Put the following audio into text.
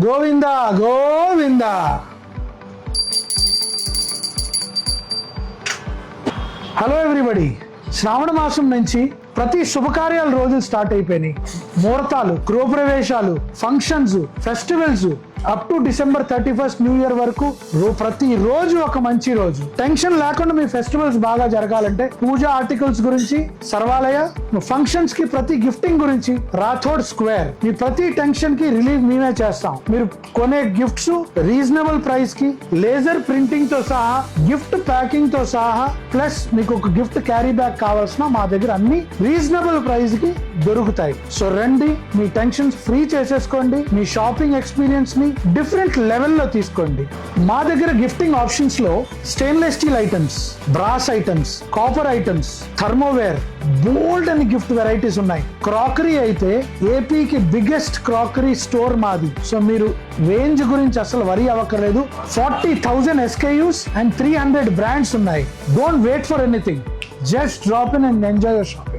Govinda Govinda. Hello everybody, Shravana మాసం నుంచి ప్రతి శుభకార్యాల రోజులు స్టార్ట్ అయిపోయినాయి. ముహూర్తాలు, గృహప్రవేశాలు, functions, festivals up to December 31st new year వరకు ప్రతి రోజు ఒక మంచి రోజు. టెన్షన్ లేకుండా మీ ఫెస్టివల్స్ బాగా జరగాలంటే పూజా ఆర్టికల్స్ గురించి సర్వాలయ, ఫంక్షన్స్ కి ప్రతి గిఫ్టింగ్ గురించి రాథోడ్ స్క్వేర్. మీ ప్రతి టెన్షన్ కి రిలీఫ్ మేమే చేస్తాం. మీరు కొనే గిఫ్ట్స్ రీజనబుల్ ప్రైస్ కి లేజర్ ప్రింటింగ్ తో సహా, గిఫ్ట్ ప్యాకింగ్ తో సహా, ప్లస్ మీకు ఒక గిఫ్ట్ క్యారీ బ్యాగ్ కావాల్సిన మా దగ్గర అన్ని రీజనబుల్ ప్రైస్ కి దొరుకుతాయి. సో రండి, మీ టెన్షన్స్ ఫ్రీ చేసేసుకోండి. మీ షాపింగ్ ఎక్స్పీరియన్స్ ని డిఫరెంట్ లెవెల్లో తీసుకోండి. మా దగ్గర గిఫ్టింగ్ ఆప్షన్స్ లో stainless steel items, brass items, copper items, thermoware, బోల్డ్ అని గిఫ్ట్ వెరైటీస్ ఉన్నాయి. క్రాకరీ అయితే ఏపీకి బిగ్గెస్ట్ క్రాకరీ స్టోర్ మాది. సో మీరు రేంజ్ గురించి అసలు వరీ అవ్వక్కర్లేదు. 40,000 SKUs and 300 brands ఉన్నాయి. Don't wait for anything, just drop in and enjoy your shop.